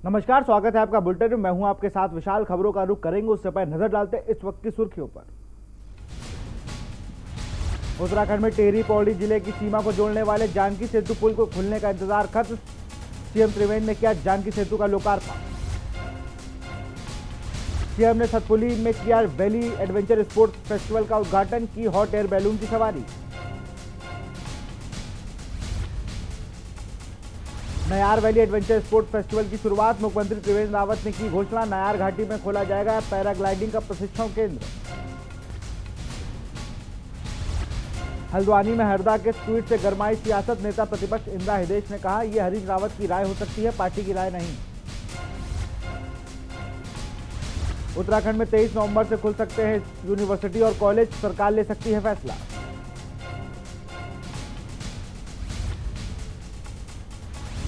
नमस्कार, स्वागत है आपका बुलेटिन में। मैं हूं आपके साथ विशाल। खबरों का रुख करेंगे उससे पहले नजर डालते हैं इस वक्त की सुर्खियों पर। उत्तराखंड में टिहरी पौड़ी जिले की सीमा को जोड़ने वाले जानकी सेतु पुल को खुलने का इंतजार खत्म। सीएम त्रिवेंद्र ने किया जानकी सेतु का लोकार्पण। सीएम ने सतपुली में किया वैली एडवेंचर स्पोर्ट्स फेस्टिवल का उद्घाटन, की हॉट एयर बैलून की सवारी। Nayar valley adventure sports festival की शुरुआत, मुख्यमंत्री त्रिवेंद्र रावत ने की घोषणा। नयार घाटी में खोला जाएगा पैराग्लाइडिंग का प्रशिक्षण केंद्र। हल्द्वानी में हरदा के ट्वीट से गरमाई सियासत, नेता प्रतिपक्ष इंदिरा हृदयेश ने कहा यह हरीश रावत की राय हो सकती है, पार्टी की राय नहीं। उत्तराखंड में 23 नवंबर से खुल सकते हैं यूनिवर्सिटी और कॉलेज, सरकार ले सकती है फैसला।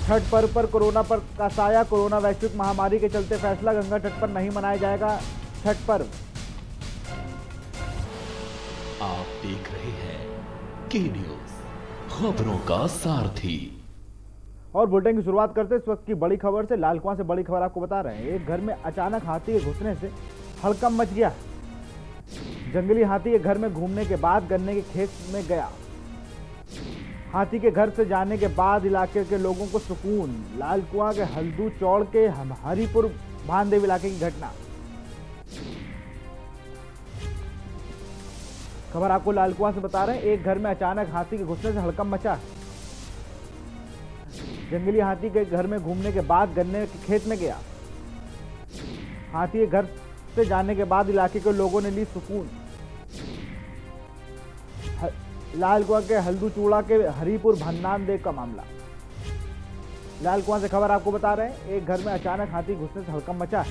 छठ पर्व पर कोरोना पर का साया, कोरोना वैश्विक महामारी के चलते फैसला, गंगा तट पर नहीं मनाया जाएगा छठ पर्व। आप देख रहे हैं के न्यूज, खबरों का सारथी। और बुलेटिन की शुरुआत करते इस वक्त की बड़ी खबर से। लाल कुआं से बड़ी खबर आपको बता रहे हैं। एक घर में अचानक हाथी के घुसने से हड़कंप मच गया। जंगली हाथी के घर में घूमने के बाद गन्ने के खेत में गया। हाथी के घर से जाने के बाद इलाके के लोगों को सुकून। लाल कुआं के हल्दू चौड़ के हरिपुर भानदेव इलाके की घटना। खबर आपको लाल कुआं से बता रहे हैं। एक घर में अचानक हाथी के घुसने से हड़कंप मचा। जंगली हाथी के घर में घूमने के बाद गन्ने के खेत में गया। हाथी के घर से जाने के बाद इलाके के लोगों ने ली सुकून। लाल कुआं के हल्दू चूड़ा के हरिपुर भन्नान देव का मामला। लाल कुआं से खबर आपको बता रहे हैं। एक घर में अचानक हाथी घुसने से हड़कंप मचा।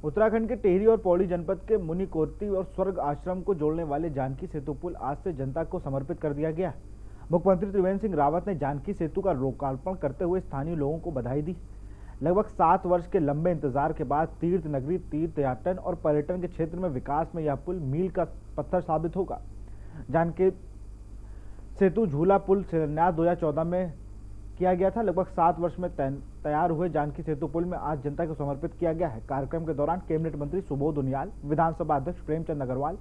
उत्तराखंड के टिहरी और पौड़ी जनपद के मुनिकोटी और स्वर्ग आश्रम को जोड़ने वाले जानकी सेतु पुल आज से जनता को समर्पित कर दिया गया। मुख्यमंत्री त्रिवेंद्र सिंह रावत ने जानकी सेतु का लोकार्पण करते हुए स्थानीय लोगों को बधाई दी। लगभग 7 वर्ष के लंबे इंतजार के बाद तीर्थ नगरी, तीर्थयाटन और पर्यटन के क्षेत्र में विकास में यह पुल मील का पत्थर साबित होगा। जानकी सेतु झूला पुल शिलान्यास 2014 में किया गया था। लगभग 7 वर्ष में तैयार हुए जानकी सेतु पुल में आज जनता को समर्पित किया गया है। कार्यक्रम के दौरान कैबिनेट मंत्री सुबोध उनियाल, विधानसभा अध्यक्ष प्रेमचंद अग्रवाल,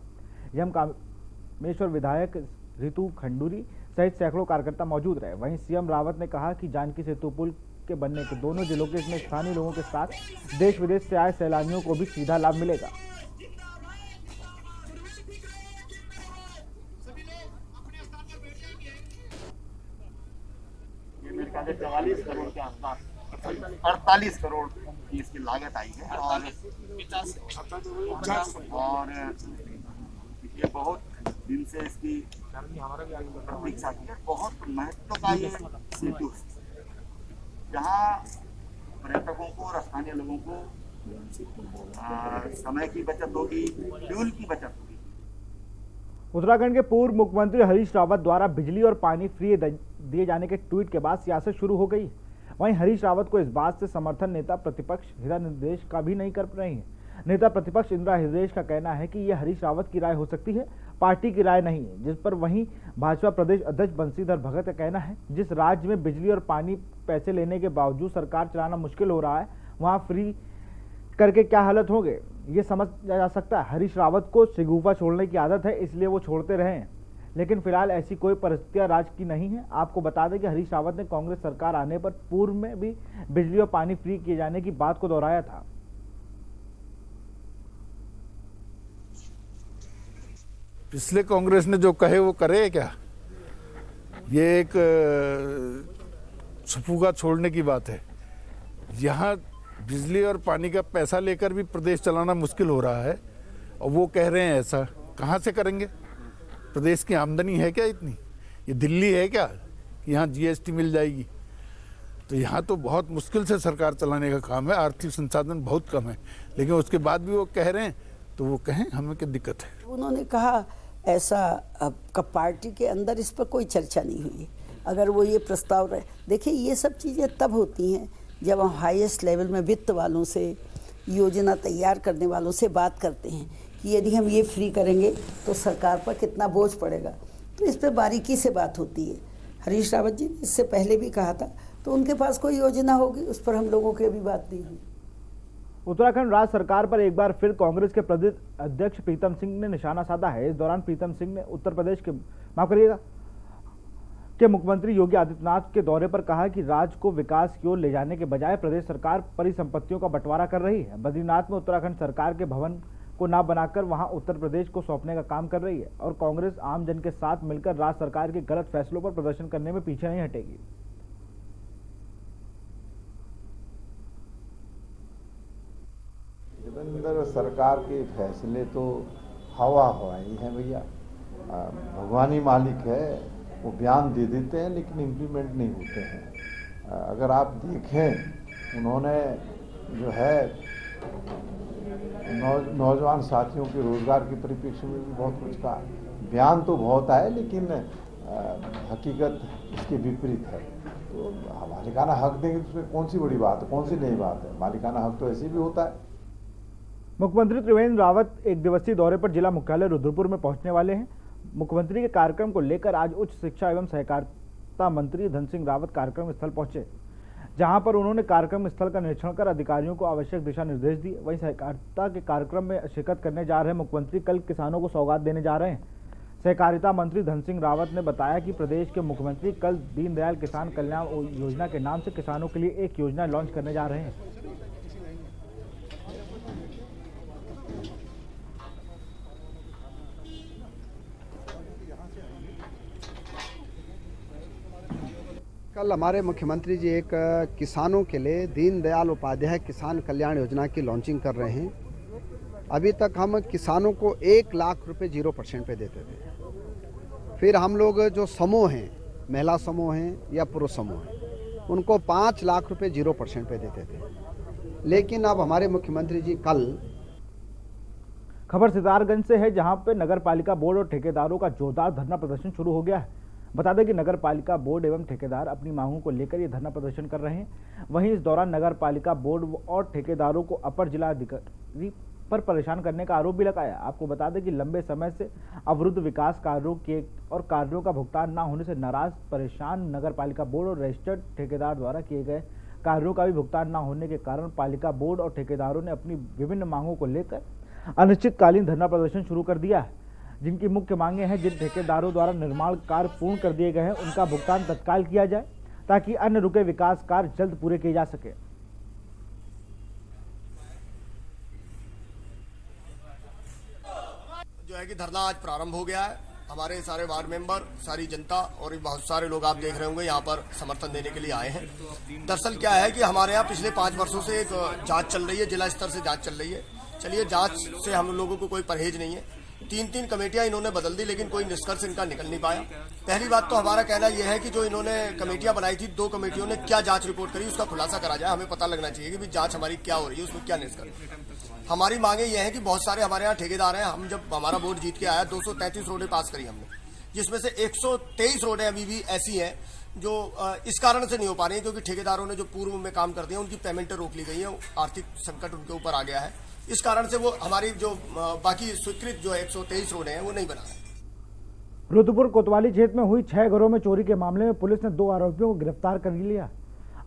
यम कामेश्वर विधायक रितु खंडूरी सहित सैकड़ों कार्यकर्ता मौजूद रहे। वहीं सीएम रावत ने कहा कि जानकी सेतु पुल के बनने के दोनों जिलों के इसमें स्थानीय लोगों के साथ देश विदेश से आए सैलानियों को भी सीधा लाभ मिलेगा। ये मेरे ख्याल से 44 करोड़ के आसपास, 48 करोड़ की इसकी लागत आई है। और ये बहुत दिन से इसकी प्रतीक्षा की है। बहुत महत्व का ये सेतु है, जहाँ पर्यटकों को और स्थानीय लोगों को समय की बचत होगी, फ्यूल की बचत होगी। उत्तराखंड के पूर्व मुख्यमंत्री हरीश रावत द्वारा बिजली और पानी फ्री दिए जाने के ट्वीट के बाद सियासत शुरू हो गई। वहीं हरीश रावत को इस बात से समर्थन नेता प्रतिपक्ष इंदिरा हृदयेश का भी नहीं कर रही है। नेता प्रतिपक्ष इंदिरा हृदयेश का कहना है कि यह हरीश रावत की राय हो सकती है, पार्टी की राय नहीं है। जिस पर वहीं भाजपा प्रदेश अध्यक्ष बंशीधर भगत का कहना है, जिस राज्य में बिजली और पानी पैसे लेने के बावजूद सरकार चलाना मुश्किल हो रहा है, वहां फ्री करके क्या हालत होंगे ये समझ जा सकता है। हरीश रावत को शगुफा छोड़ने की आदत है, इसलिए वो छोड़ते रहे हैं, लेकिन फिलहाल ऐसी कोई परिस्थितियां राज्य की नहीं है। आपको बता दें कि हरीश रावत ने कांग्रेस सरकार आने पर पूर्व में भी बिजली और पानी फ्री किए जाने की बात को दोहराया था। पिछले कांग्रेस ने जो कहे वो करे क्या? ये एक सफुगा छोड़ने की बात है। यहाँ बिजली और पानी का पैसा लेकर भी प्रदेश चलाना मुश्किल हो रहा है और वो कह रहे हैं ऐसा। कहाँ से करेंगे? प्रदेश की आमदनी है क्या इतनी? ये दिल्ली है क्या यहाँ जीएसटी मिल जाएगी? तो यहाँ तो बहुत मुश्किल से सरकार चलाने का काम है। आर्थिक संसाधन बहुत कम है, लेकिन उसके बाद भी वो कह रहे हैं, तो वो कहें, हमें क्या दिक्कत है? उन्होंने कहा ऐसा पार्टी के अंदर इस पर कोई चर्चा नहीं हुई। अगर वो ये प्रस्ताव रहे, देखिए ये सब चीज़ें तब होती हैं जब हम हाईएस्ट लेवल में वित्त वालों से, योजना तैयार करने वालों से बात करते हैं कि यदि हम ये फ्री करेंगे तो सरकार पर कितना बोझ पड़ेगा। तो इस पर बारीकी से बात होती है। हरीश रावत जी ने इससे पहले भी कहा था, तो उनके पास कोई योजना होगी, उस पर हम लोगों की अभी बात नहीं हुई। उत्तराखंड राज्य सरकार पर एक बार फिर कांग्रेस के प्रदेश अध्यक्ष प्रीतम सिंह ने निशाना साधा है। इस दौरान प्रीतम सिंह ने उत्तर प्रदेश के मुख्यमंत्री योगी आदित्यनाथ के दौरे पर कहा कि राज्य को विकास की ओर ले जाने के बजाय प्रदेश सरकार परिसंपत्तियों का बंटवारा कर रही है। बद्रीनाथ में उत्तराखंड सरकार के भवन को न बनाकर वहां उत्तर प्रदेश को सौंपने का काम कर रही है और कांग्रेस आम जन के साथ मिलकर राज्य सरकार के गलत फैसलों पर प्रदर्शन करने में पीछे नहीं हटेगी। देवेंद्र सरकार के फैसले तो हवा हवाई हैं भैया, भगवानी मालिक है, वो बयान दे देते हैं लेकिन इम्प्लीमेंट नहीं होते हैं। अगर आप देखें, उन्होंने जो है नौजवान साथियों के रोजगार के परिप्रेक्ष्य में भी बहुत कुछ कहा। बयान तो बहुत आए लेकिन हकीकत इसके विपरीत है। तो मालिकाना हक देंगे तो उसमें कौन सी बड़ी बात है, कौन सी नई बात है? मालिकाना हक तो ऐसे भी होता है। मुख्यमंत्री त्रिवेंद्र रावत एक दिवसीय दौरे पर जिला मुख्यालय रुद्रपुर में पहुंचने वाले हैं। मुख्यमंत्री के कार्यक्रम को लेकर आज उच्च शिक्षा एवं सहकारिता मंत्री धन सिंह रावत कार्यक्रम स्थल पहुंचे, जहां पर उन्होंने कार्यक्रम स्थल का निरीक्षण कर अधिकारियों को आवश्यक दिशा निर्देश दिए। वहीं सहकारिता के कार्यक्रम में शिरकत करने जा रहे मुख्यमंत्री कल किसानों को सौगात देने जा रहे हैं। सहकारिता मंत्री धन सिंह रावत ने बताया कि प्रदेश के मुख्यमंत्री कल दीनदयाल किसान कल्याण योजना के नाम से किसानों के लिए एक योजना लॉन्च करने जा रहे हैं। कल हमारे मुख्यमंत्री जी एक किसानों के लिए दीनदयाल उपाध्याय किसान कल्याण योजना की लॉन्चिंग कर रहे हैं। अभी तक हम किसानों को 1 लाख रुपए 0% पे देते थे। फिर हम लोग जो समूह हैं, महिला समूह हैं या पुरुष समूह हैं, उनको 5 लाख रुपए 0% पे देते थे। लेकिन अब हमारे मुख्यमंत्री जी कल खबर सितारगंज से है, जहां पे नगर पालिका बोर्ड और ठेकेदारों का जोरदार धरना प्रदर्शन शुरू हो गया है। बता दें कि नगर पालिका बोर्ड एवं ठेकेदार अपनी मांगों को लेकर ये धरना प्रदर्शन कर रहे हैं। वहीं इस दौरान नगर पालिका बोर्ड और ठेकेदारों को अपर जिला अधिकारी पर परेशान करने का आरोप भी लगाया। आपको बता दें कि लंबे समय से अवरुद्ध विकास कार्यों के और कार्यों का भुगतान न होने से नाराज परेशान नगर पालिका बोर्ड और रजिस्टर्ड ठेकेदार द्वारा किए गए कार्यों का भी भुगतान न होने के कारण पालिका बोर्ड और ठेकेदारों ने अपनी विभिन्न मांगों को लेकर अनिश्चितकालीन धरना प्रदर्शन शुरू कर दिया है। जिनकी मुख्य मांगे हैं, जिन ठेकेदारों द्वारा निर्माण कार्य पूर्ण कर दिए गए हैं उनका भुगतान तत्काल किया जाए ताकि अन्य रुके विकास कार्य जल्द पूरे किए जा सके। जो है कि धरना आज प्रारंभ हो गया है। हमारे सारे वार्ड मेंबर, सारी जनता और बहुत सारे लोग आप देख रहे होंगे यहाँ पर समर्थन देने के लिए आए हैं। दरअसल क्या है कि हमारे यहाँ पिछले 5 वर्षों से एक जांच चल रही है, जिला स्तर से जांच चल रही है। चलिए, जांच से हम लोगों को कोई परहेज नहीं है। 3 कमेटियां इन्होंने बदल दी लेकिन कोई निष्कर्ष इनका निकल नहीं पाया। पहली बात तो हमारा कहना यह है कि जो इन्होंने कमेटियां बनाई थी, 2 कमेटियों ने क्या जांच रिपोर्ट करी उसका खुलासा करा जाए। हमें पता लगना चाहिए कि जांच हमारी क्या हो रही है, उसमें क्या निष्कर्ष। हमारी मांगे ये है कि बहुत सारे हमारे यहाँ ठेकेदार हैं। हम जब हमारा बोर्ड जीत के आया 233 रोडें पास करी हमने, जिसमें से 123 रोडें अभी भी ऐसी हैं जो इस कारण से नहीं हो पा रही है क्योंकि ठेकेदारों ने जो पूर्व में काम करते हैं उनकी पेमेंटें रोक ली गई है। आर्थिक संकट उनके ऊपर आ गया है, इस कारण से वो हमारी जो बाकी स्वीकृत जो 123 रोडें हैं वो नहीं बना रहे। रुद्रपुर कोतवाली क्षेत्र में हुई 6 घरों में चोरी के मामले में पुलिस ने 2 आरोपियों को गिरफ्तार कर लिया।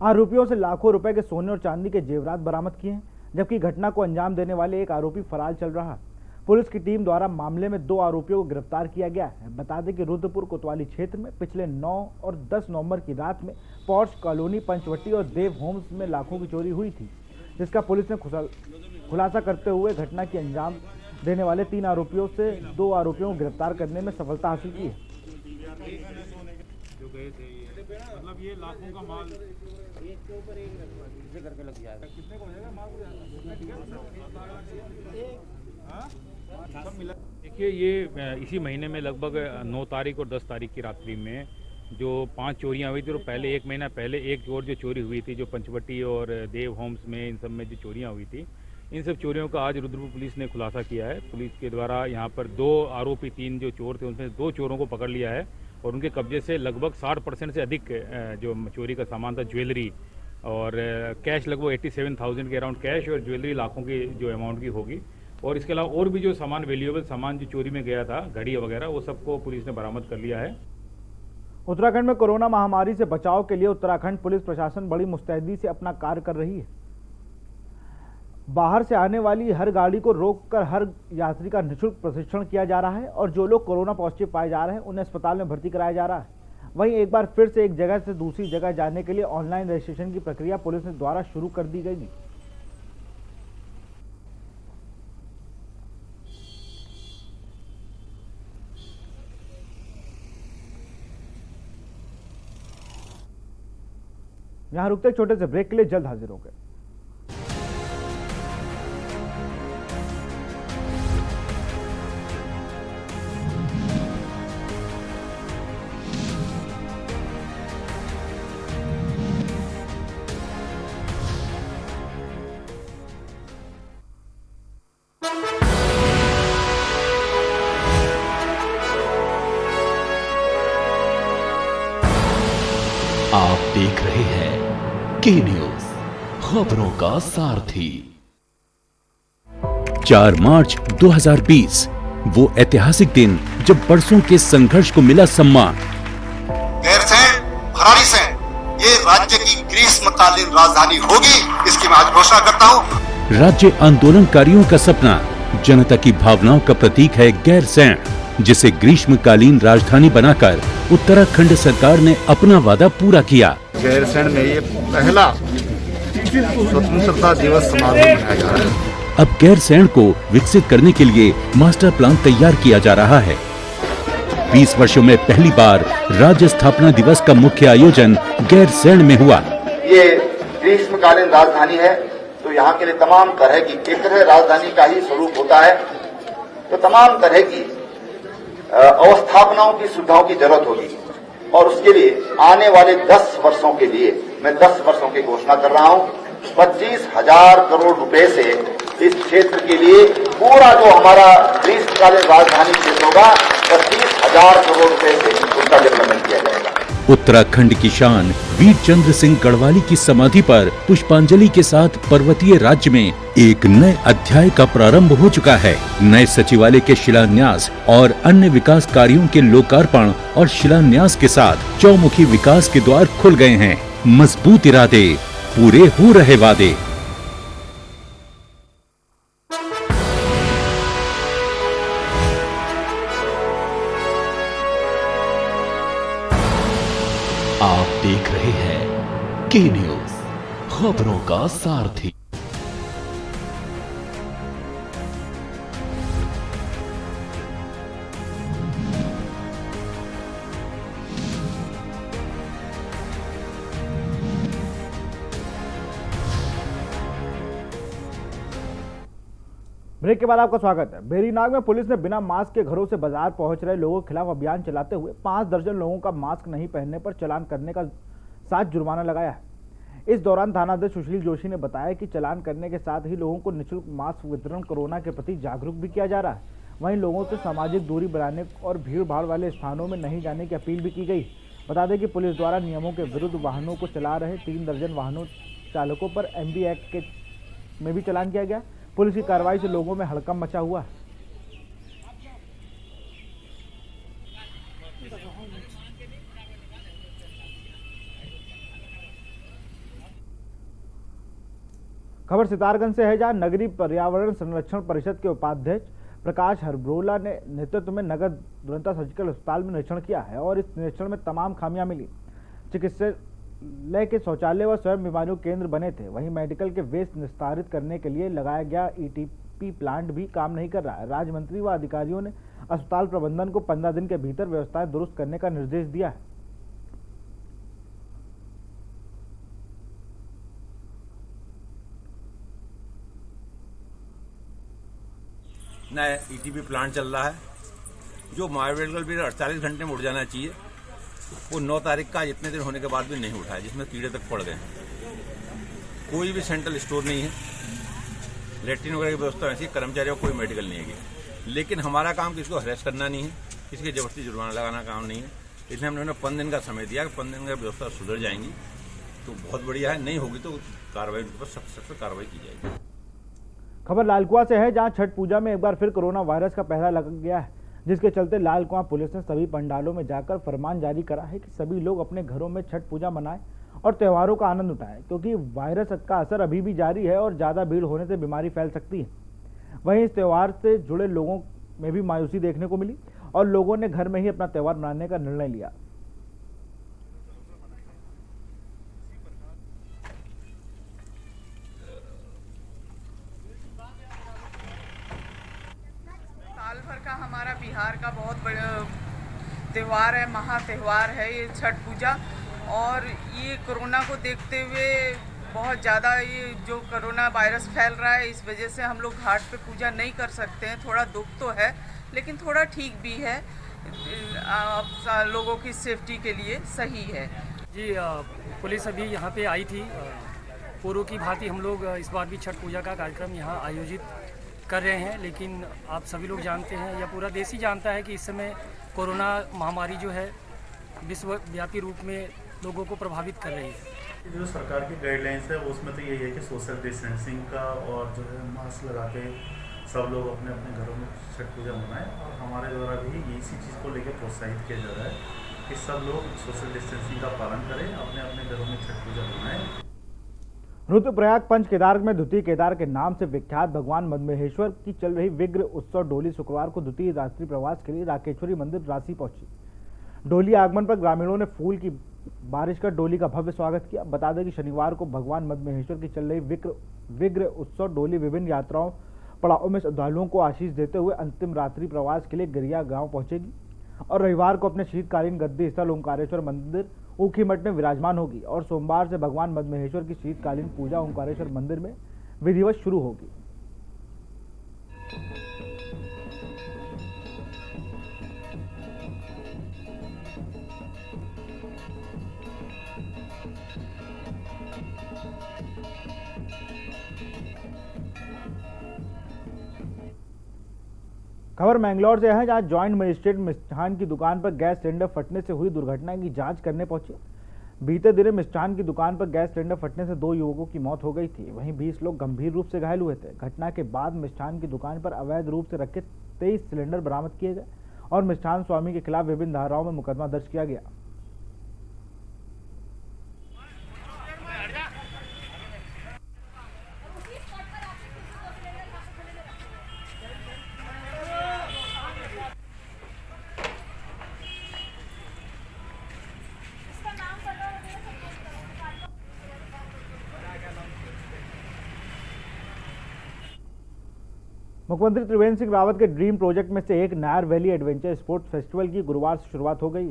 आरोपियों से लाखों रुपए के सोने और चांदी के जेवरात बरामद किए हैं, जबकि घटना को अंजाम देने वाले एक आरोपी फरार चल रहा। पुलिस की टीम द्वारा मामले में 2 आरोपियों को गिरफ्तार किया गया है। बता दें कि रुद्रपुर कोतवाली क्षेत्र में पिछले 9 और 10 नवंबर की रात में पॉर्श कॉलोनी, पंचवटी और देव होम्स में लाखों की चोरी हुई थी, जिसका पुलिस ने खुलासा करते हुए घटना की अंजाम देने वाले 3 आरोपियों से 2 आरोपियों को गिरफ्तार करने में सफलता हासिल की है। जो गए थे मतलब ये लाखों का माल एक के ऊपर एक करके लग जाएगा। कितने को हो जाएगा माल? देखिए, ये इसी महीने में लगभग 9 तारीख और 10 तारीख की रात्रि में जो 5 चोरियां हुई थी, तो पहले 1 महीना पहले एक और जो चोरी हुई थी, जो पंचवटी और देव होम्स में, इन सब में जो चोरियां हुई थी, इन सब चोरियों का आज रुद्रपुर पुलिस ने खुलासा किया है। पुलिस के द्वारा यहाँ पर 2 आरोपी, 3 जो चोर थे, उनमें 2 चोरों को पकड़ लिया है और उनके कब्जे से लगभग 60% से अधिक जो चोरी का सामान था, ज्वेलरी और कैश, लगभग 87,000 के अराउंड कैश और ज्वेलरी लाखों की जो अमाउंट की होगी। और इसके अलावा और भी जो सामान, वैल्यूएबल सामान जो चोरी में गया था, घड़ी वगैरह, वो सबको पुलिस ने बरामद कर लिया है। उत्तराखंड में कोरोना महामारी से बचाव के लिए उत्तराखंड पुलिस प्रशासन बड़ी मुस्तैदी से अपना कार्य कर रही है। बाहर से आने वाली हर गाड़ी को रोककर हर यात्री का निःशुल्क प्रशिक्षण किया जा रहा है और जो लोग कोरोना पॉजिटिव पाए जा रहे हैं उन्हें अस्पताल में भर्ती कराया जा रहा है। वहीं एक बार फिर से एक जगह से दूसरी जगह जाने के लिए ऑनलाइन रजिस्ट्रेशन की प्रक्रिया पुलिस ने द्वारा शुरू कर दी गई। यहां रुकते छोटे से ब्रेक के लिए, जल्द हाजिर होंगे। आप देख रहे हैं के न्यूज, खबरों का सारथी। 4 मार्च 2020 वो ऐतिहासिक दिन जब बरसों के संघर्ष को मिला सम्मान। गैरसैंण, भराड़ीसैंण ये राज्य की ग्रीष्मकालीन राजधानी होगी, इसकी मैं आज घोषणा करता हूँ। राज्य आंदोलनकारियों का सपना, जनता की भावनाओं का प्रतीक है गैरसैंण, जिसे ग्रीष्मकालीन राजधानी बनाकर उत्तराखंड सरकार ने अपना वादा पूरा किया। गैरसैंण में ये पहला स्वतंत्रता दिवस समारोह मनाया जा रहा है। अब गैरसैंण को विकसित करने के लिए मास्टर प्लान तैयार किया जा रहा है। 20 वर्षों में पहली बार राज्य स्थापना दिवस का मुख्य आयोजन गैरसैंण में हुआ। ये ग्रीष्मकालीन राजधानी है तो यहाँ के लिए तमाम तरह की, एक तरह राजधानी का ही स्वरूप होता है तो तमाम तरह की अवस्थापनाओं की सुविधाओं की जरूरत होगी और उसके लिए आने वाले 10 वर्षों के लिए मैं 10 वर्षों की घोषणा कर रहा हूं। 25,000 करोड़ रुपए से इस क्षेत्र के लिए पूरा जो हमारा ग्रीष्मकालीन राजधानी क्षेत्र होगा 25,000 करोड़ रुपए से उसका डेवलपमेंट किया जाएगा। उत्तराखंड की शान वीर चंद्र सिंह गढ़वाली की समाधि पर पुष्पांजलि के साथ पर्वतीय राज्य में एक नए अध्याय का प्रारंभ हो चुका है। नए सचिवालय के शिलान्यास और अन्य विकास कार्यों के लोकार्पण और शिलान्यास के साथ चौमुखी विकास के द्वार खुल गए हैं। मजबूत इरादे, पूरे हो रहे वादे। आप देख रहे हैं के न्यूज, खबरों का सारथी। ब्रेक के बाद आपका स्वागत है। भेरीनाग में पुलिस ने बिना मास्क के घरों से बाजार पहुंच रहे लोगों के खिलाफ अभियान चलाते हुए 5 दर्जन लोगों का मास्क नहीं पहनने पर चालान करने का साथ जुर्माना लगाया है। इस दौरान थानाध्यक्ष सुशील जोशी ने बताया कि चालान करने के साथ ही लोगों को निःशुल्क मास्क वितरण कोरोना के प्रति जागरूक भी किया जा रहा है। वहीं लोगों से सामाजिक दूरी बनाने और भीड़ भाड़ वाले स्थानों में नहीं जाने की अपील भी की गई। बता दें कि पुलिस द्वारा नियमों के विरुद्ध वाहनों को चला रहे 3 दर्जन वाहनों चालकों पर MB एक्ट के में भी चालान किया गया। पुलिस की कार्रवाई से लोगों में हड़कंप मचा हुआ है। खबर सितारगंज से है, जहां नगरीय पर्यावरण संरक्षण परिषद के उपाध्यक्ष प्रकाश हरब्रोला ने नेतृत्व में नगर दुरंता सर्जिकल अस्पताल में निरीक्षण किया है और इस निरीक्षण में तमाम खामियां मिली। चिकित्सालय के शौचालय व स्वयं बीमारियों केंद्र बने थे। वहीं मेडिकल के वेस्ट निस्तारित करने के लिए लगाया गया ETP प्लांट भी काम नहीं कर रहा है। राज्य मंत्री व अधिकारियों ने अस्पताल प्रबंधन को 15 दिन के भीतर व्यवस्थाएं दुरुस्त करने का निर्देश दिया है। नया ETP प्लांट चल रहा है जो माइमेडिकल भी 48 घंटे में उठ जाना चाहिए। वो 9 तारीख का इतने दिन होने के बाद भी नहीं उठाया, जिसमें कीड़े तक पड़ गए। कोई भी सेंट्रल स्टोर नहीं है, लेट्रिन वगैरह की व्यवस्था ऐसी, कर्मचारियों को कोई मेडिकल नहीं है। लेकिन हमारा काम किसी को हरेस करना नहीं है, किसी की जबरदस्ती जुर्माना लगाना काम नहीं है। इसलिए हमने 15 दिन का समय दिया कि 15 दिन का व्यवस्था सुधर जाएंगी तो बहुत बढ़िया है, नहीं होगी तो कार्रवाई पर सख्त कार्रवाई की जाएगी। खबर लालकुआ से है, जहां छठ पूजा में एक बार फिर कोरोना वायरस का पहरा लग गया है। जिसके चलते लाल कुआं पुलिस ने सभी पंडालों में जाकर फरमान जारी करा है कि सभी लोग अपने घरों में छठ पूजा मनाएं और त्योहारों का आनंद उठाएं, क्योंकि वायरस का असर अभी भी जारी है और ज़्यादा भीड़ होने से बीमारी फैल सकती है। वहीं इस त्यौहार से जुड़े लोगों में भी मायूसी देखने को मिली और लोगों ने घर में ही अपना त्यौहार मनाने का निर्णय लिया। साल भर का हमारा बिहार का बहुत बड़ा त्यौहार है, महा त्यौहार है ये छठ पूजा। और ये कोरोना को देखते हुए बहुत ज़्यादा ये जो कोरोना वायरस फैल रहा है, इस वजह से हम लोग घाट पे पूजा नहीं कर सकते हैं। थोड़ा दुख तो है, लेकिन थोड़ा ठीक भी है, लोगों की सेफ्टी के लिए सही है। जी, पुलिस अभी यहाँ पे आई थी। पूर्व की भांति हम लोग इस बार भी छठ पूजा का कार्यक्रम यहाँ आयोजित कर रहे हैं, लेकिन आप सभी लोग जानते हैं या पूरा देश ही जानता है कि इस समय कोरोना महामारी जो है विश्वव्यापी रूप में लोगों को प्रभावित कर रही है। जो सरकार की गाइडलाइंस है उसमें तो यही है कि सोशल डिस्टेंसिंग का और जो है मास्क लगा के सब लोग अपने अपने घरों में छठ पूजा मनाएं। और हमारे द्वारा भी इसी चीज़ को लेकर प्रोत्साहित किया जा रहा है कि सब लोग सोशल डिस्टेंसिंग का पालन करें, अपने अपने घरों में छठ पूजा मनाएं। रुद्रप्रयाग पंच केदार में द्वितीय केदार के नाम से विख्यात भगवान मद्महेश्वर की चल रही विग्र उत्सव डोली शुक्रवार को द्वितीय रात्रि प्रवास के लिए राकेश्वरी मंदिर राशि पहुंची। डोली आगमन पर ग्रामीणों ने फूल की बारिश कर डोली का भव्य स्वागत किया। बता दें कि शनिवार को भगवान मद्महेश्वर की चल रही विग्र उत्सव डोली विभिन्न यात्राओं पड़ावों में श्रद्धालुओं को आशीष देते हुए अंतिम रात्रि प्रवास के लिए गरिया गांव पहुंचेगी और रविवार को अपने शीतकालीन गद्दी स्थल ओंकारेश्वर मंदिर ऊखीमठ में विराजमान होगी और सोमवार से भगवान मद्महेश्वर की शीतकालीन पूजा ओंकारेश्वर मंदिर में विधिवत शुरू होगी। खबर मैंगलोर से है, जहां ज्वाइंट मजिस्ट्रेट मिष्ठान की दुकान पर गैस सिलेंडर फटने से हुई दुर्घटना की जांच करने पहुंचे। बीते दिन मिष्ठान की दुकान पर गैस सिलेंडर फटने से 2 युवकों की मौत हो गई थी, वहीं 20 लोग गंभीर रूप से घायल हुए थे। घटना के बाद मिष्ठान की दुकान पर अवैध रूप से रखे 23 सिलेंडर बरामद किए गए और मिष्ठान स्वामी के खिलाफ विभिन्न धाराओं में मुकदमा दर्ज किया गया। मुख्यमंत्री त्रिवेंद्र सिंह रावत के ड्रीम प्रोजेक्ट में से एक Nair valley adventure sports festival की गुरुवार से शुरुआत हो गई।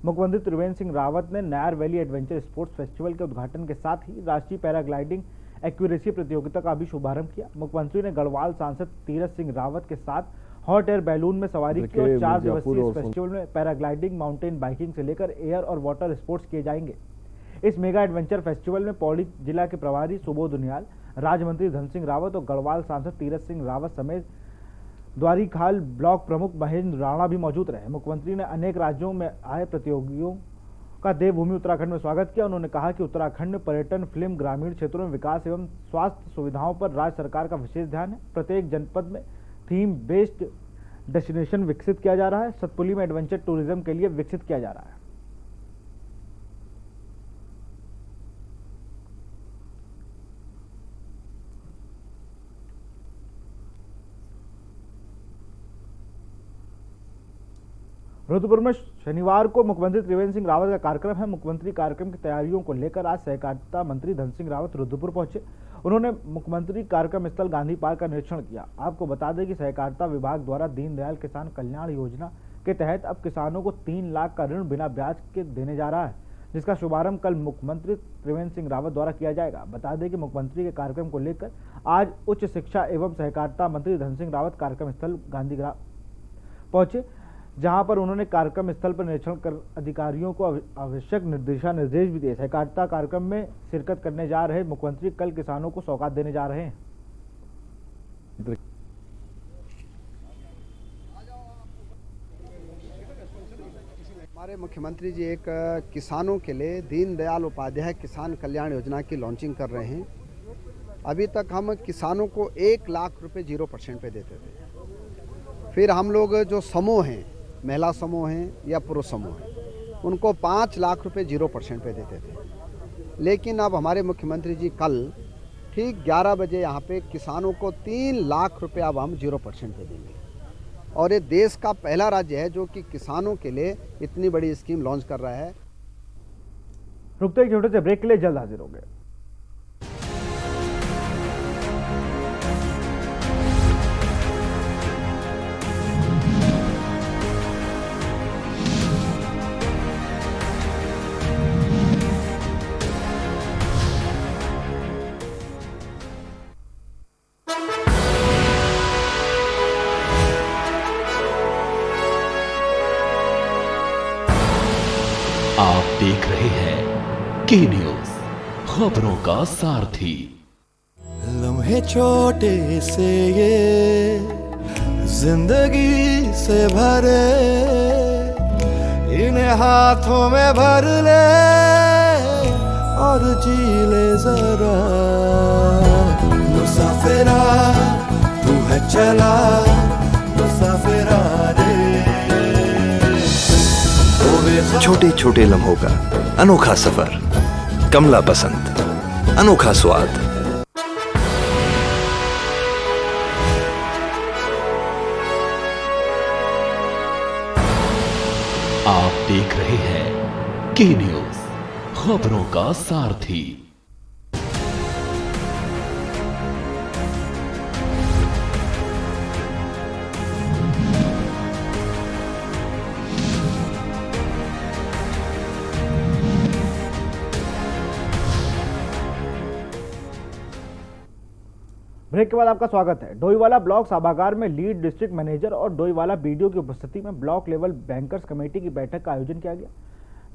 मुख्यमंत्री त्रिवेंद्र सिंह रावत ने Nair valley adventure sports festival के उद्घाटन के साथ ही राष्ट्रीय पैराग्लाइडिंग एक्यूरेसी प्रतियोगिता का भी शुभारंभ किया। मुख्यमंत्री ने गढ़वाल सांसद तीरथ सिंह रावत के साथ हॉट एयर बैलून में सवारी की और 4 दिवसीय फेस्टिवल में पैराग्लाइडिंग, माउंटेन बाइकिंग से लेकर एयर और वाटर स्पोर्ट्स किए जाएंगे। इस मेगा एडवेंचर फेस्टिवल में पौड़ी जिला के प्रभारी सुबोध उनियाल, राज्य मंत्री धन सिंह रावत और गढ़वाल सांसद तीरथ सिंह रावत समेत द्वारीखाल ब्लॉक प्रमुख महेंद्र राणा भी मौजूद रहे। मुख्यमंत्री ने अनेक राज्यों में आए प्रतियोगियों का देवभूमि उत्तराखंड में स्वागत किया। उन्होंने कहा कि उत्तराखंड में पर्यटन, फिल्म, ग्रामीण क्षेत्रों में विकास एवं स्वास्थ्य सुविधाओं पर राज्य सरकार का विशेष ध्यान है। प्रत्येक जनपद में थीम बेस्ड डेस्टिनेशन विकसित किया जा रहा है। सतपुली में एडवेंचर टूरिज्म के लिए विकसित किया जा रहा है। रुद्रपुर में शनिवार को मुख्यमंत्री त्रिवेंद्र सिंह रावत का कार्यक्रम है। मुख्यमंत्री कार्यक्रम की तैयारियों को लेकर आज सहकारिता मंत्री धन सिंह रावत रुद्रपुर पहुंचे। उन्होंने मुख्यमंत्री कार्यक्रम स्थल गांधी पार्क का निरीक्षण किया। आपको बता दें कि सहकारिता विभाग द्वारा दीनदयाल किसान कल्याण योजना के तहत अब किसानों को 3 लाख का ऋण बिना ब्याज के देने जा रहा है, जिसका शुभारंभ कल मुख्यमंत्री त्रिवेंद्र सिंह रावत द्वारा किया जाएगा। बता दें कि मुख्यमंत्री के कार्यक्रम को लेकर आज उच्च शिक्षा एवं सहकारिता मंत्री धन सिंह रावत कार्यक्रम स्थल गांधी पहुंचे, जहां पर उन्होंने कार्यक्रम स्थल पर निरीक्षण कर अधिकारियों को आवश्यक दिशा निर्देश भी दिए। सहकारिता कार्यक्रम में शिरकत करने जा रहे मुख्यमंत्री कल किसानों को सौगात देने जा रहे हैं। हमारे मुख्यमंत्री जी एक किसानों के लिए दीनदयाल उपाध्याय किसान कल्याण योजना की लॉन्चिंग कर रहे हैं। अभी तक हम किसानों को 1 लाख रुपए 0% पे देते थे। फिर हम लोग जो समूह हैं, महिला समूह हैं या पुरुष समूह हैं, उनको 5 लाख रुपए 0% पे देते थे। लेकिन अब हमारे मुख्यमंत्री जी कल ठीक 11 बजे यहाँ पे किसानों को 3 लाख रुपए अब हम 0% पे देंगे। और ये देश का पहला राज्य है जो कि किसानों के लिए इतनी बड़ी स्कीम लॉन्च कर रहा है। रुकते एक छोटे से ब्रेक के लिए जल्द हाजिर होंगे। आप देख रहे हैं के न्यूज, खबरों का सारथी। लम्हे छोटे से ये जिंदगी से भरे, इन्हें हाथों में भर ले और जी ले जरा। मुसाफिरा तू है चला, मुसाफिरा रे। छोटे छोटे लम्हों का अनोखा सफर, कमला पसंद, अनोखा स्वाद। आप देख रहे हैं के न्यूज, खबरों का सारथी। ब्रेक के बाद आपका स्वागत है। डोईवाला ब्लॉक सभागार में लीड डिस्ट्रिक्ट मैनेजर और डोईवाला बीडीओ की उपस्थिति में ब्लॉक लेवल बैंकर्स कमेटी की बैठक का आयोजन किया गया,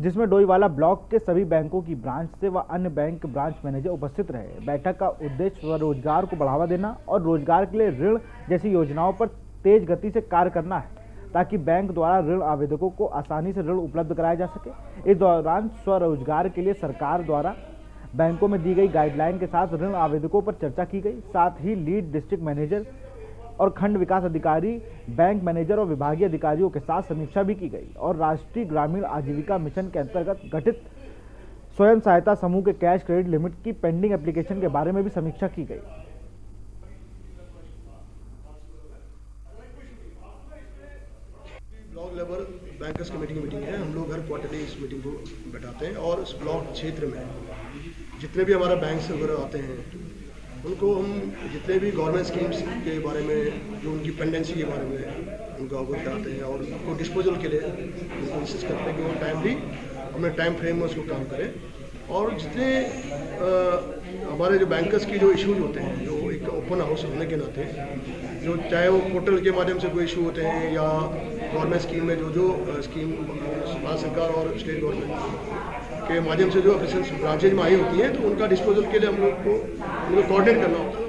जिसमें डोईवाला ब्लॉक के सभी बैंकों की ब्रांच से व अन्य बैंक ब्रांच मैनेजर उपस्थित रहे। बैठक का उद्देश्य स्वरोजगार को बढ़ावा देना और रोजगार के लिए ऋण जैसी योजनाओं पर तेज गति से कार्य करना है, ताकि बैंक द्वारा ऋण आवेदकों को आसानी से ऋण उपलब्ध कराया जा सके। इस दौरान स्वरोजगार के लिए सरकार द्वारा बैंकों में दी गई गाइडलाइन के साथ ऋण आवेदकों पर चर्चा की गई। साथ ही लीड डिस्ट्रिक्ट मैनेजर और खंड विकास अधिकारी, बैंक मैनेजर और विभागीय अधिकारियों के साथ समीक्षा भी की गई और राष्ट्रीय ग्रामीण आजीविका मिशन के अंतर्गत गठित स्वयं सहायता समूह के कैश क्रेडिट लिमिट की पेंडिंग एप्लीकेशन के बारे में भी समीक्षा की गई। ब्लॉक लेवल बैंकर्स कमेटी की मीटिंग है। हम लोग हर क्वार्टरली इस मीटिंग को बैठाते हैं और इस ब्लॉक क्षेत्र में जितने भी हमारा बैंक से वगैरह आते हैं उनको हम जितने भी गवर्नमेंट स्कीम्स के बारे में, जो उनकी पेंडेंसी के बारे में उनको अवगत कराते हैं और उनको डिस्पोजल के लिए उनको इंसिस्ट करते हैं कि वो टाइमली अपने टाइम फ्रेम में उसको काम करें। और जितने हमारे जो बैंकर्स की जो इश्यूज होते हैं, जो एक ओपन हाउस होने के नाते, जो चाहे वो पोर्टल के माध्यम से कोई इशू होते हैं या गवर्नमेंट स्कीम में जो स्कीम भारत सरकार और स्टेट गवर्नमेंट के माध्यम से जो ऑफिसर्स ब्रांचेज में आई होती हैं, तो उनका डिस्पोजल के लिए हम लोग को उनको कोऑर्डिनेट करना होता है।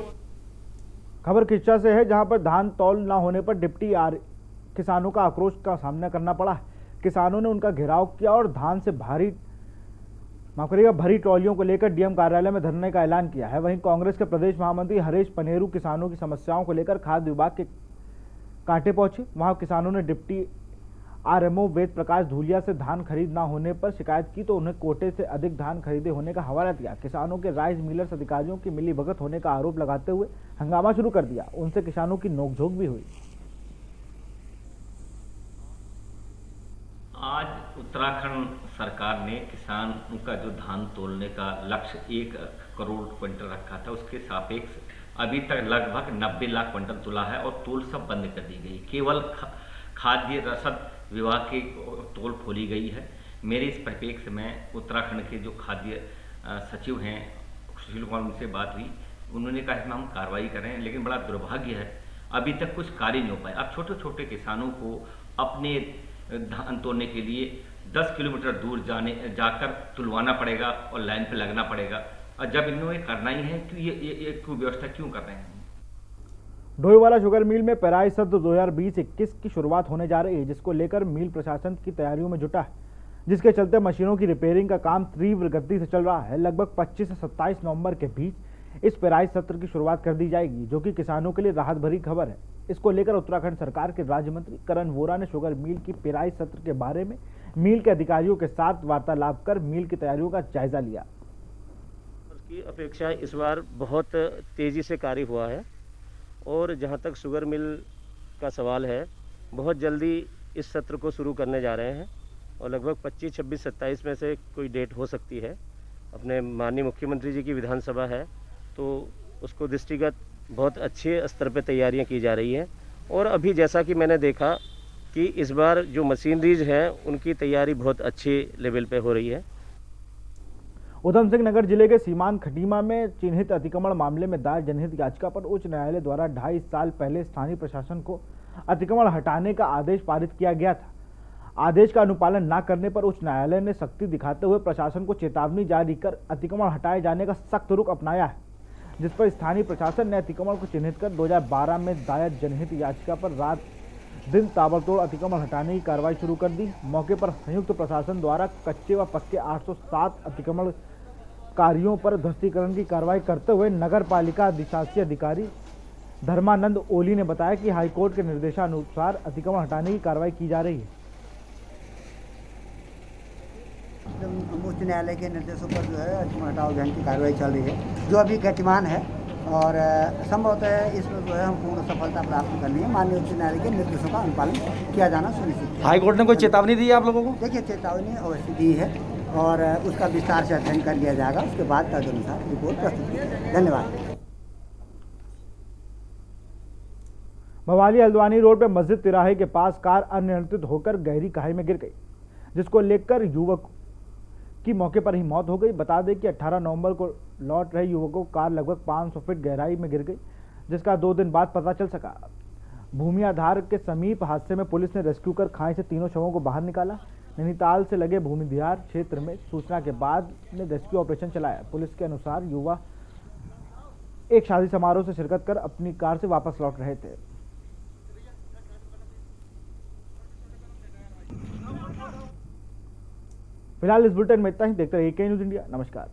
खबर किस्सा से है, जहां पर धान तौल न होने पर डिप्टी किसानों का आक्रोश का सामना करना पड़ा। किसानों ने उनका घेराव किया और धान से भरी ट्रॉलियों को लेकर डीएम कार्यालय में धरने का ऐलान किया है। वहीं कांग्रेस के प्रदेश महामंत्री हरीश पनेरू किसानों की समस्याओं को लेकर खाद्य विभाग के कांटे पहुंचे। वहां किसानों ने डिप्टी आरएमओ वेद प्रकाश धूलिया से धान खरीद न होने पर शिकायत की, तो उन्हें कोटे से अधिक धान खरीदे होने का हवाला दिया। किसानों के राइस मिलर्स अधिकारियों की मिलीभगत होने का आरोप लगाते हुए हंगामा शुरू कर दिया। उनसे किसानों की नोकझोंक भी हुई। आज उत्तराखंड सरकार ने किसानों का जो धान तोलने का लक्ष्य 1 करोड़ क्विंटल रखा था, उसके सापेक्ष अभी तक लगभग 90 लाख क्विंटल तुला है और तोल सब बंद कर दी गई। केवल खाद्य रसद विभाग की तोल खोली गई है। मेरे इस परिप्रेक्ष्य में उत्तराखंड के जो खाद्य सचिव हैं, सुशील कुमार, उनसे बात हुई। उन्होंने कहा इसमें हम कार्रवाई करें, लेकिन बड़ा दुर्भाग्य है अभी तक कुछ कार्य नहीं हो पाए। अब छोटे छोटे किसानों को अपने धान तोड़ने के लिए 10 किलोमीटर दूर जाकर तुलवाना पड़ेगा और लाइन पे लगना पड़ेगा। और जब इन्होंने करना ही है तो ये व्यवस्था क्यों कर रहे हैं? डोईवाला शुगर मिल में पेराई सत्र 2020-21 की शुरुआत होने जा रही है, जिसको लेकर मिल प्रशासन की तैयारियों में जुटा है, जिसके चलते मशीनों की रिपेयरिंग का काम तीव्र गति से चल रहा है। लगभग 25 से 27 नवंबर के बीच इस पेराई सत्र की शुरुआत कर दी जाएगी, जो कि किसानों के लिए राहत भरी खबर है। इसको लेकर उत्तराखंड सरकार के राज्य मंत्री करण वोरा ने शुगर मिल की पेराई सत्र के बारे में मिल के अधिकारियों के साथ वार्तालाप कर मिल की तैयारियों का जायजा लिया। की अपेक्षा इस बार बहुत तेज़ी से कार्य हुआ है और जहां तक शुगर मिल का सवाल है, बहुत जल्दी इस सत्र को शुरू करने जा रहे हैं और लगभग 25, 26, 27 में से कोई डेट हो सकती है। अपने माननीय मुख्यमंत्री जी की विधानसभा है तो उसको दृष्टिगत बहुत अच्छे स्तर पर तैयारियां की जा रही हैं और अभी जैसा कि मैंने देखा कि इस बार जो मशीनरीज हैं उनकी तैयारी बहुत अच्छे लेवल पे हो रही है। उधम सिंह नगर जिले के सीमांत खटीमा में चिन्हित अतिक्रमण मामले में दायर जनहित याचिका पर उच्च न्यायालय द्वारा 2.5 साल पहले स्थानीय प्रशासन को अतिक्रमण हटाने का आदेश पारित किया गया था। आदेश का अनुपालन न करने पर उच्च न्यायालय ने सख्ती दिखाते हुए प्रशासन को चेतावनी जारी कर अतिक्रमण हटाए जाने का सख्त रुख अपनाया है, जिस पर स्थानीय प्रशासन ने अतिक्रमण को चिन्हित कर 2012 में दायर जनहित याचिका पर रात दिन ताबड़तोड़ अतिक्रमण हटाने की कार्रवाई शुरू कर दी। मौके पर संयुक्त प्रशासन द्वारा कच्चे व पक्के 807 अतिक्रमण कार्यों पर ध्वस्तीकरण की कार्रवाई करते हुए नगर पालिका अधिशासी अधिकारी धर्मानंद ओली ने बताया कि हाईकोर्ट के निर्देशानुसार अतिक्रमण हटाने की कार्रवाई की जा रही है। उच्च न्यायालय के निर्देशों पर जो है अतिक्रमण हटाओ अभियान की कार्रवाई चल रही है, जो अभी गतिमान है और संभवतः इसमें जो है हम पूर्ण सफलता प्राप्त करनी है। माननीय उच्च न्यायालय के निर्देशों का अनुपालन किया जाना सुनिश्चित। हाईकोर्ट ने कोई चेतावनी दी है आप लोगों को? देखिए, चेतावनी अवश्य दी है और उसका विस्तार से अध्ययन कर लिया जाएगा, उसके बाद तदनुसार रिपोर्ट प्रस्तुत की जाएगी। धन्यवाद। भवाली हल्द्वानी रोड पर मस्जिद तिराहे के पास कार अनियंत्रित होकर गहरी खाई में गिर गई, जिसको लेकर युवक की मौके पर ही मौत हो गई। बता दें कि 18 नवंबर को लौट रहे युवक को कार लगभग 500 फीट गहराई में गिर गई, जिसका 2 दिन बाद पता चल सका। भूमियाधार के समीप हादसे में पुलिस ने रेस्क्यू कर खाई से तीनों शवों को बाहर निकाला। नैनीताल से लगे भूमिधार क्षेत्र में सूचना के बाद ने रेस्क्यू ऑपरेशन चलाया। पुलिस के अनुसार युवा एक शादी समारोह से शिरकत कर अपनी कार से वापस लौट रहे थे। फिलहाल इस बुलेटिन में इतना ही। देखते रहिए के न्यूज़ इंडिया। नमस्कार।